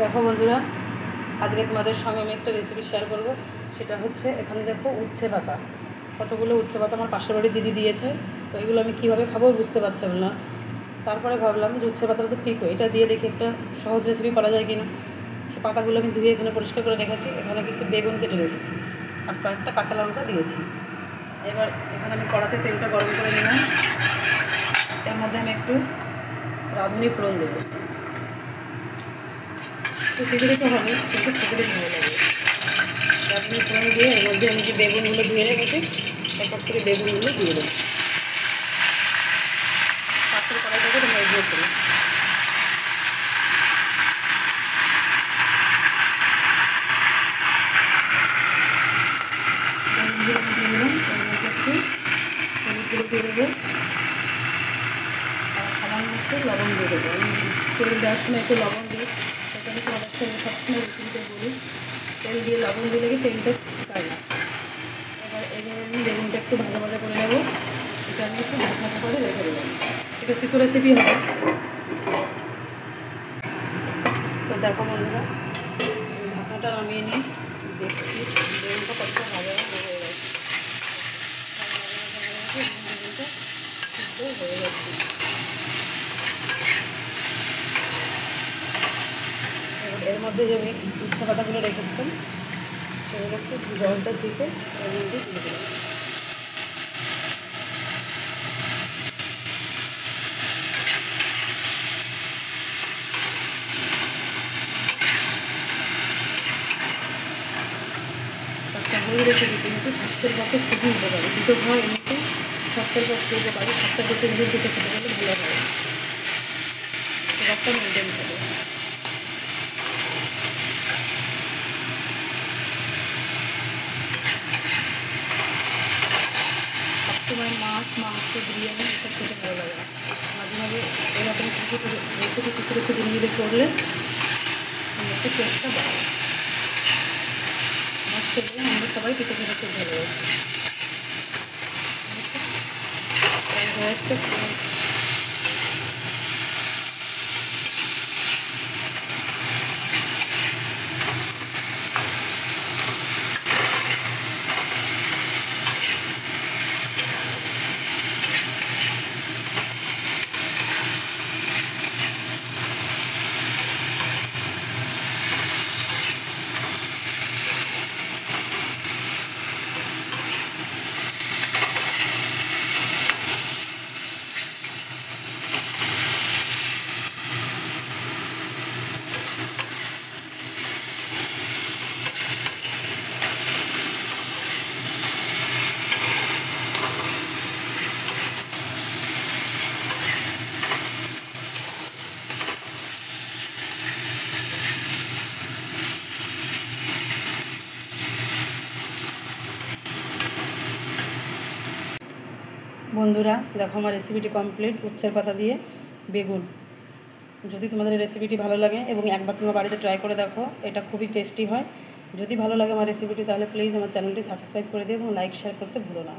দেখো বন্ধুরা, আজকে তোমাদের সঙ্গে আমি একটা রেসিপি শেয়ার করব। সেটা হচ্ছে, এখানে দেখো উচ্ছে পাতা, কতগুলো উচ্ছে পাতা আমার পাশের বাড়ির দিদি দিয়েছে। তো এগুলো আমি কীভাবে খাবো বুঝতে পারছিলাম না। তারপরে ভাবলাম যে উচ্ছে পাতাটা তো তিতো, এটা দিয়ে দেখি একটা সহজ রেসিপি করা যায় কিনা। সেই পাতাগুলো আমি ধুয়ে এখানে পরিষ্কার করে রেখেছি। এখানে কিছু বেগুন কেটে রেখেছি আর কয়েকটা কাঁচা লঙ্কা দিয়েছি। এবার এখানে আমি কড়াতে তেলটা গরম করে নিলাম। এর মধ্যে আমি একটু রাঁধুনি ফোড়ন দেবো। তো খিচুড়ি তো হবে, কিন্তু খিচুড়ি ভালো লাগে। রাঁধুনি ফোড়ন দিয়ে এর মধ্যে আমি যে বেগুনগুলো ধুয়ে রেখেছি, তারপর থেকে বেগুনগুলো দিয়ে দেবো। পাশের কড়াইটাকে তোমরা এগিয়ে করি। বেগুনগুলো দিয়ে দিলাম, এর মধ্যে একটু হলুদগুলো দিয়ে দেবো আর সামান্য একটু লবণ দিয়ে দেবো। আমি তেল দেওয়ার সময় একটু লবণ দিই, সেটা আমি তোমাদের সঙ্গে সবসময় রেসিপিতে বলি। তেল দিয়ে লবণ দিলে কি তেলটা শুকায় না। এবার আমি বেগুনটা একটু ভাজা ভাজা করে নেবো। এটা আমি একটু ঢাকা করে রেখে দেবো। এটা চিকো রেসিপি হবে। তো দেখো বন্ধুরা, ঢাকনাটা নামিয়ে নিয়ে দেখছি বেগুনটা কতটা ভাজা হয়ে গেছে। বেগুনটা সিদ্ধ হয়ে গেছে। এর মধ্যে যে আমি উচ্ছে পাতাগুলো রেখেছিলাম, সেগুলো একটু জলটা ঝেঁকে এর মধ্যে দিয়ে দিলাম। সহজ রেসিপি, কিন্তু স্বাস্থ্যের পক্ষে খুবই উপকারী। দুটো খাওয়া এমনিতেই স্বাস্থ্যের পক্ষে উপকারী। স্বাস্থ্যের পক্ষে নিজের দুটো খেতে গেলে ভালো হয়, রক্তটা মেনটেন থাকে। সবসময় মাছ, মাংস, বিরিয়ানি এসব খেতে ভালো লাগে না। মাঝে মাঝে এরকম কিছু কিছু জিনিস করলে একটু টেস্টটা বাড়ে। আমার ছেলে, আমরা সবাই পিঠে খেতে খুব ভালোবাসি। বন্ধুরা দেখো, আমার রেসিপিটি কমপ্লিট। উচ্ছের পাতা দিয়ে বেগুন। যদি তোমাদের এই রেসিপিটি ভালো লাগে এবং একবার তোমার বাড়িতে ট্রাই করে দেখো, এটা খুবই টেস্টি হয়। যদি ভালো লাগে আমার রেসিপিটি, তাহলে প্লিজ আমার চ্যানেলটি সাবস্ক্রাইব করে দিও এবং লাইক শেয়ার করতে ভুলো না।